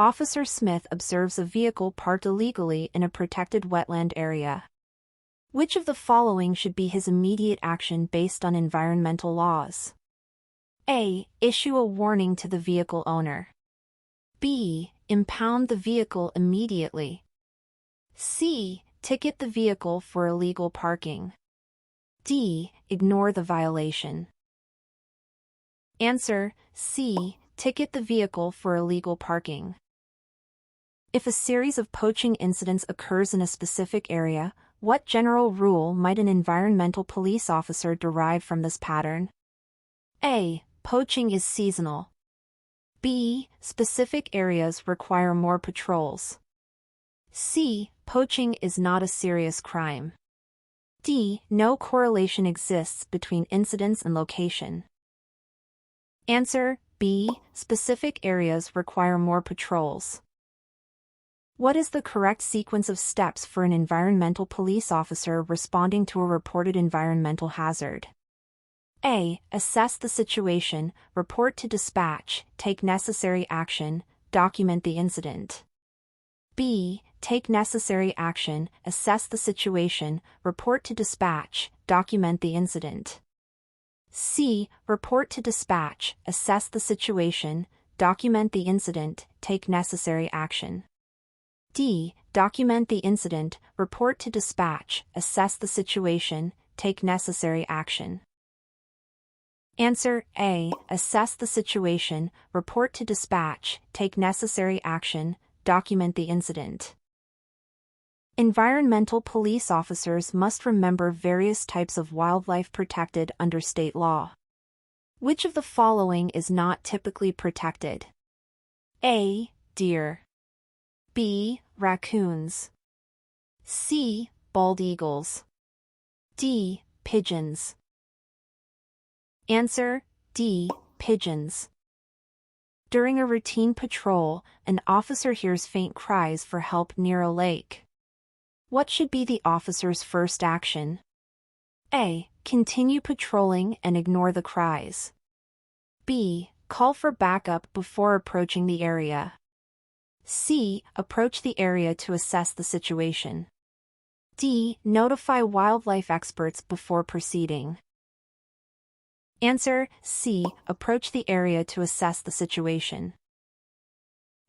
Officer Smith observes a vehicle parked illegally in a protected wetland area. Which of the following should be his immediate action based on environmental laws? A. Issue a warning to the vehicle owner. B. Impound the vehicle immediately. C. Ticket the vehicle for illegal parking. D. Ignore the violation. Answer: C. Ticket the vehicle for illegal parking. If a series of poaching incidents occurs in a specific area, what general rule might an environmental police officer derive from this pattern? A. Poaching is seasonal. B. Specific areas require more patrols. C. Poaching is not a serious crime. D. No correlation exists between incidents and location. Answer: B. Specific areas require more patrols. What is the correct sequence of steps for an environmental police officer responding to a reported environmental hazard? A. Assess the situation, report to dispatch, take necessary action, document the incident. B. Take necessary action, assess the situation, report to dispatch, document the incident. C. Report to dispatch, assess the situation, document the incident, take necessary action. D. Document the incident, report to dispatch, assess the situation, take necessary action. Answer: A. Assess the situation, report to dispatch, take necessary action, document the incident. Environmental police officers must remember various types of wildlife protected under state law. Which of the following is not typically protected? A. Deer. B. Raccoons. C. Bald eagles. D. Pigeons. Answer: D. Pigeons. During a routine patrol, an officer hears faint cries for help near a lake. What should be the officer's first action? A. Continue patrolling and ignore the cries. B. Call for backup before approaching the area. C. Approach the area to assess the situation. D. Notify wildlife experts before proceeding. Answer: C. Approach the area to assess the situation.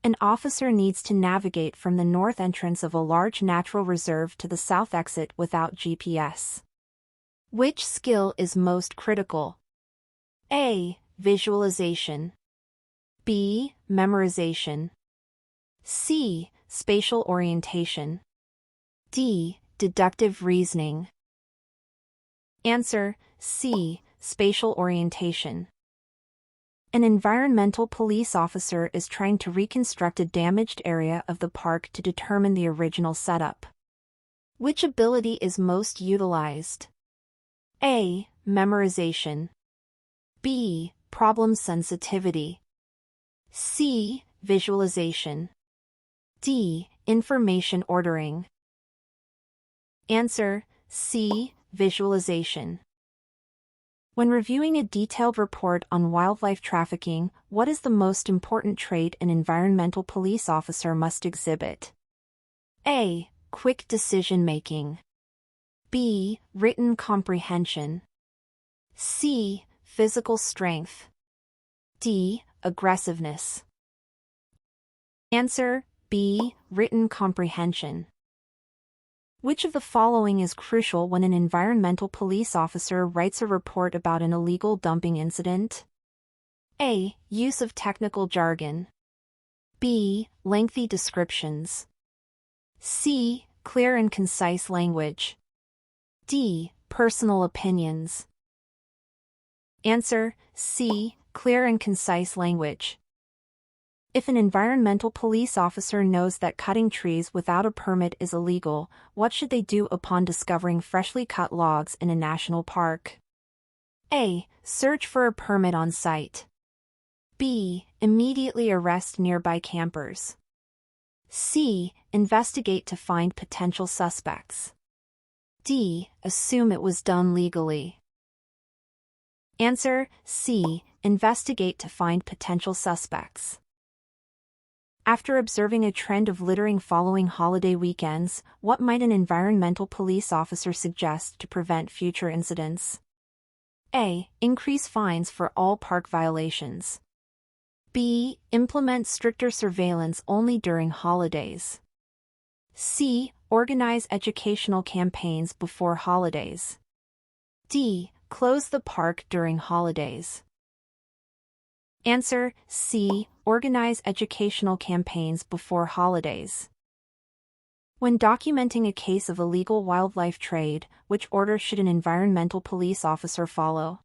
An officer needs to navigate from the north entrance of a large natural reserve to the south exit without GPS. Which skill is most critical? A. Visualization. B. Memorization. C. Spatial orientation. D. Deductive reasoning. Answer: C. Spatial orientation. An environmental police officer is trying to reconstruct a damaged area of the park to determine the original setup. Which ability is most utilized? A. Memorization. B. Problem sensitivity. C. Visualization. D. Information ordering. Answer: C. Visualization. When reviewing a detailed report on wildlife trafficking, what is the most important trait an environmental police officer must exhibit? A. Quick decision-making. B. Written comprehension. C. Physical strength. D. Aggressiveness. Answer: B. Written comprehension. Which of the following is crucial when an environmental police officer writes a report about an illegal dumping incident? A. Use of technical jargon. B. Lengthy descriptions. C. Clear and concise language. D. Personal opinions. Answer: C. Clear and concise language. If an environmental police officer knows that cutting trees without a permit is illegal, what should they do upon discovering freshly cut logs in a national park? A. Search for a permit on site. B. Immediately arrest nearby campers. C. Investigate to find potential suspects. D. Assume it was done legally. Answer: C. Investigate to find potential suspects. After observing a trend of littering following holiday weekends, what might an environmental police officer suggest to prevent future incidents? A. Increase fines for all park violations. B. Implement stricter surveillance only during holidays. C. Organize educational campaigns before holidays. D. Close the park during holidays. Answer C. Organize educational campaigns before holidays. When documenting a case of illegal wildlife trade, which order should an environmental police officer follow?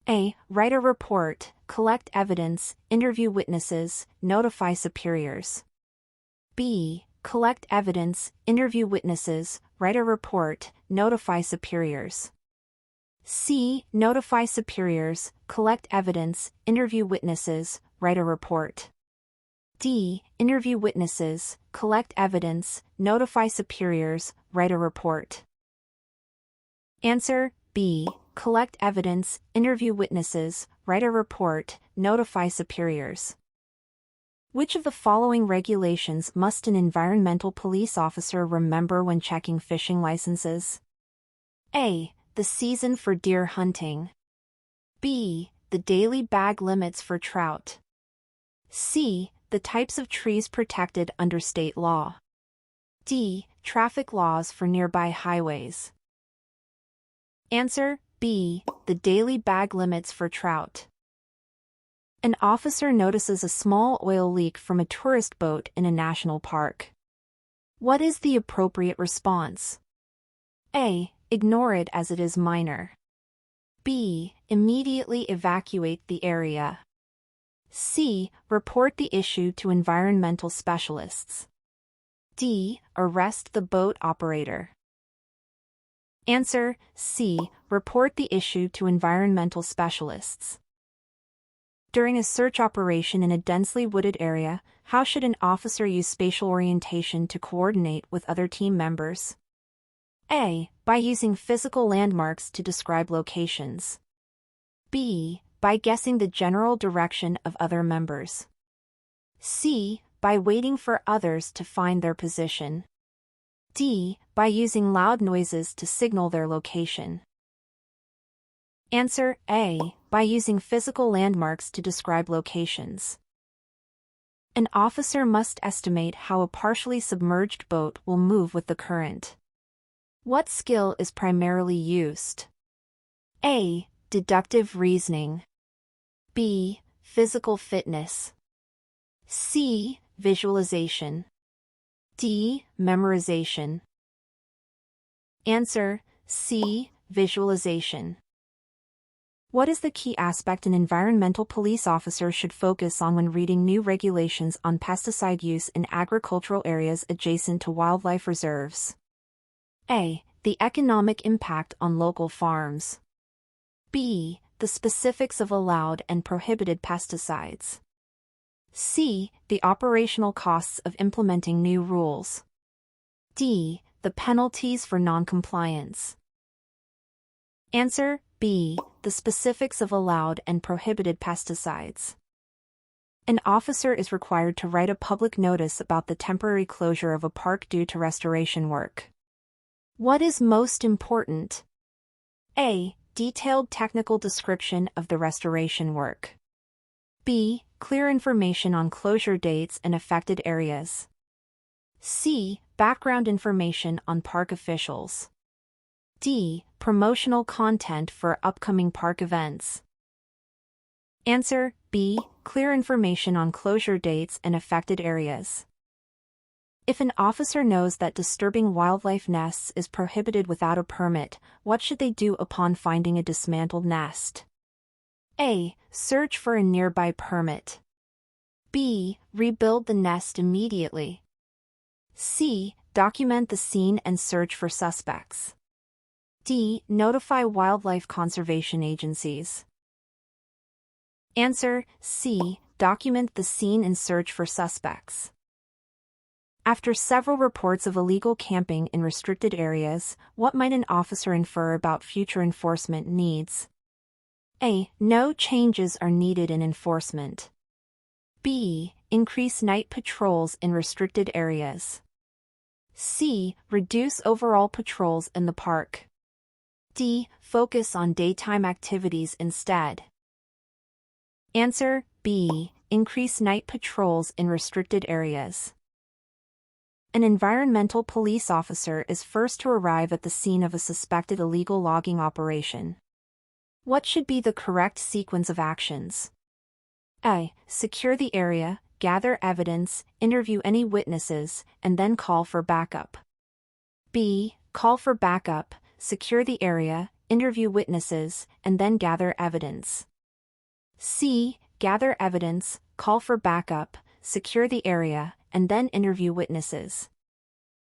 A. Write a report, collect evidence, interview witnesses, notify superiors. B. Collect evidence, interview witnesses, write a report, notify superiors. C. Notify superiors, collect evidence, interview witnesses, write a report. D. Interview witnesses, collect evidence, notify superiors, write a report. Answer B. Collect evidence, interview witnesses, write a report, notify superiors. Which of the following regulations must an environmental police officer remember when checking fishing licenses? A. The season for deer hunting. B. The daily bag limits for trout. C. The types of trees protected under state law. D. Traffic laws for nearby highways. Answer B. The daily bag limits for trout. An officer notices a small oil leak from a tourist boat in a national park. What is the appropriate response? A. Ignore it as it is minor. B. Immediately evacuate the area. C. Report the issue to environmental specialists. D. Arrest the boat operator. Answer C. Report the issue to environmental specialists. During a search operation in a densely wooded area, how should an officer use spatial orientation to coordinate with other team members? A. By using physical landmarks to describe locations. B. By guessing the general direction of other members. C. By waiting for others to find their position. D. By using loud noises to signal their location. Answer A. By using physical landmarks to describe locations. An officer must estimate how a partially submerged boat will move with the current. What skill is primarily used? A. Deductive reasoning. B. Physical fitness. C. Visualization. D. Memorization. Answer C. Visualization. What is the key aspect an environmental police officer should focus on when reading new regulations on pesticide use in agricultural areas adjacent to wildlife reserves? A. The economic impact on local farms. B. The specifics of allowed and prohibited pesticides. C. The operational costs of implementing new rules. D. The penalties for noncompliance. Answer B. The specifics of allowed and prohibited pesticides. An officer is required to write a public notice about the temporary closure of a park due to restoration work. What is most important? A. Detailed technical description of the restoration work. B. Clear information on closure dates and affected areas. C. Background information on park officials. D. Promotional content for upcoming park events. Answer B. Clear information on closure dates and affected areas. If an officer knows that disturbing wildlife nests is prohibited without a permit, what should they do upon finding a dismantled nest? A. Search for a nearby permit. B. Rebuild the nest immediately. C. Document the scene and search for suspects. D. Notify wildlife conservation agencies. Answer C. Document the scene and search for suspects. After several reports of illegal camping in restricted areas, what might an officer infer about future enforcement needs? A. No changes are needed in enforcement. B. Increase night patrols in restricted areas. C. Reduce overall patrols in the park. D. Focus on daytime activities instead. Answer B. Increase night patrols in restricted areas. An environmental police officer is first to arrive at the scene of a suspected illegal logging operation. What should be the correct sequence of actions? A. Secure the area, gather evidence, interview any witnesses, and then call for backup. B. Call for backup, secure the area, interview witnesses, and then gather evidence. C. Gather evidence, call for backup, secure the area, and then interview witnesses.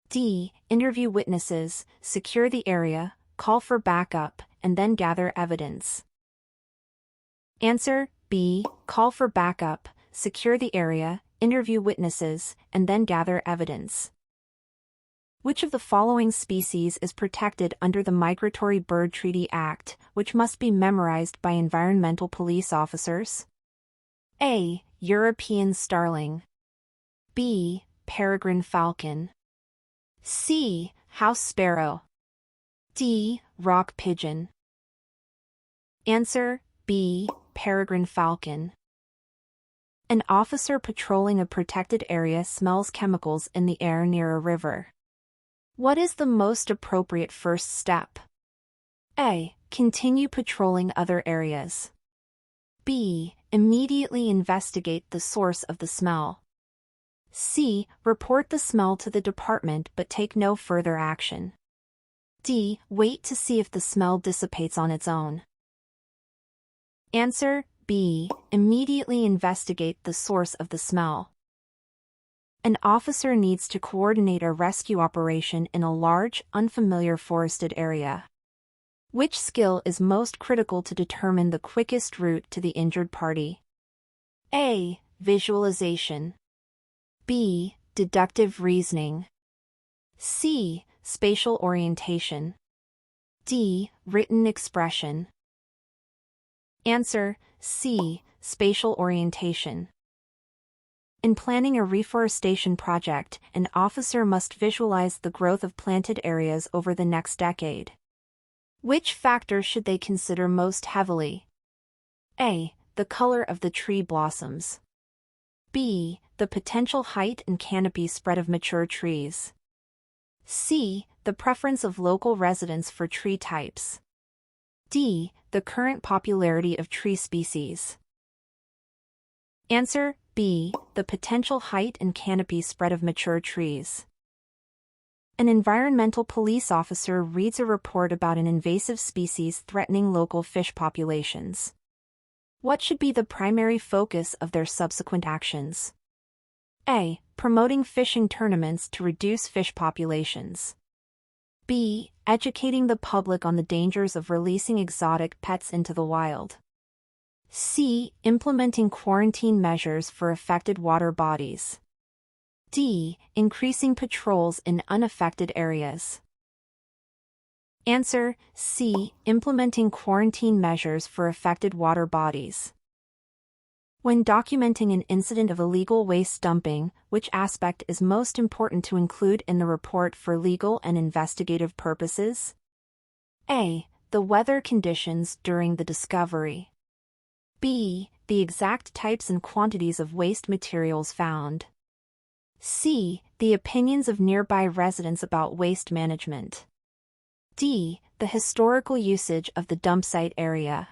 D. Interview witnesses, secure the area, call for backup, and then gather evidence. Answer B. Call for backup, secure the area, interview witnesses, and then gather evidence. Which of the following species is protected under the Migratory Bird Treaty Act, which must be memorized by environmental police officers? A. European starling. B. Peregrine falcon. C. House sparrow. D. Rock pigeon. Answer B. Peregrine falcon. An officer patrolling a protected area smells chemicals in the air near a river. What is the most appropriate first step? A. Continue patrolling other areas. B. Immediately investigate the source of the smell. C. Report the smell to the department but take no further action. D. Wait to see if the smell dissipates on its own. Answer B. Immediately investigate the source of the smell. An officer needs to coordinate a rescue operation in a large, unfamiliar forested area. Which skill is most critical to determine the quickest route to the injured party? A. Visualization. B. Deductive reasoning. C. Spatial orientation. D. Written expression. Answer C. Spatial orientation. In planning a reforestation project, an officer must visualize the growth of planted areas over the next decade. Which factors should they consider most heavily? A. The color of the tree blossoms. B. The potential height and canopy spread of mature trees. C. The preference of local residents for tree types. D. The current popularity of tree species. Answer B. The potential height and canopy spread of mature trees. An environmental police officer reads a report about an invasive species threatening local fish populations. What should be the primary focus of their subsequent actions? A. Promoting fishing tournaments to reduce fish populations. B. Educating the public on the dangers of releasing exotic pets into the wild. C. Implementing quarantine measures for affected water bodies. D. Increasing patrols in unaffected areas. Answer C. Implementing quarantine measures for affected water bodies. When documenting an incident of illegal waste dumping, which aspect is most important to include in the report for legal and investigative purposes? A. The weather conditions during the discovery. B. The exact types and quantities of waste materials found. C. The opinions of nearby residents about waste management. D. The historical usage of the dump site area.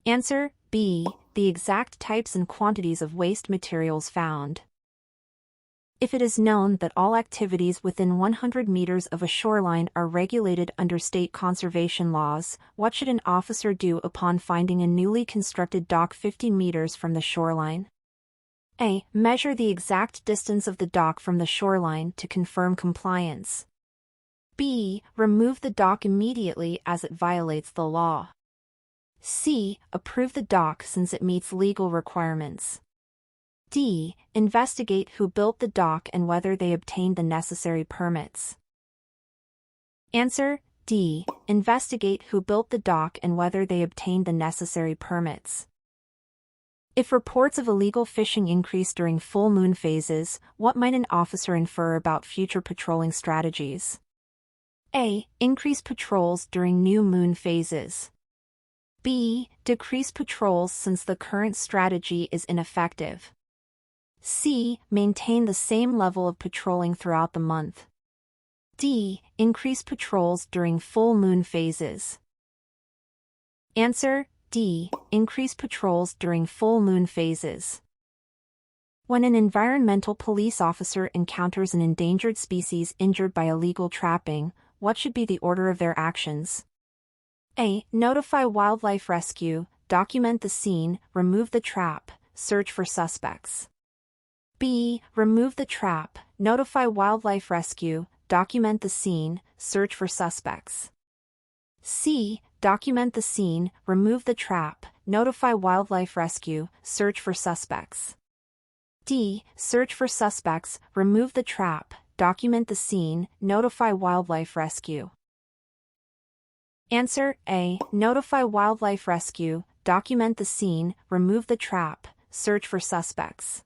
Answer B. The exact types and quantities of waste materials found. If it is known that all activities within 100 meters of a shoreline are regulated under state conservation laws, what should an officer do upon finding a newly constructed dock 50 meters from the shoreline? A. Measure the exact distance of the dock from the shoreline to confirm compliance. B. Remove the dock immediately as it violates the law. C. Approve the dock since it meets legal requirements. D. Investigate who built the dock and whether they obtained the necessary permits. Answer D. Investigate who built the dock and whether they obtained the necessary permits. If reports of illegal fishing increase during full moon phases, what might an officer infer about future patrolling strategies? A. Increase patrols during new moon phases. B. Decrease patrols since the current strategy is ineffective. C. Maintain the same level of patrolling throughout the month. D. Increase patrols during full moon phases. Answer: D. Increase patrols during full moon phases. When an environmental police officer encounters an endangered species injured by illegal trapping, what should be the order of their actions? A. Notify wildlife rescue, document the scene, remove the trap, search for suspects. B. Remove the trap, notify wildlife rescue, document the scene, search for suspects. C. Document the scene, remove the trap, notify wildlife rescue, search for suspects. D. Search for suspects, remove the trap, document the scene, notify wildlife rescue. Answer: A. Notify wildlife rescue, document the scene, remove the trap, search for suspects.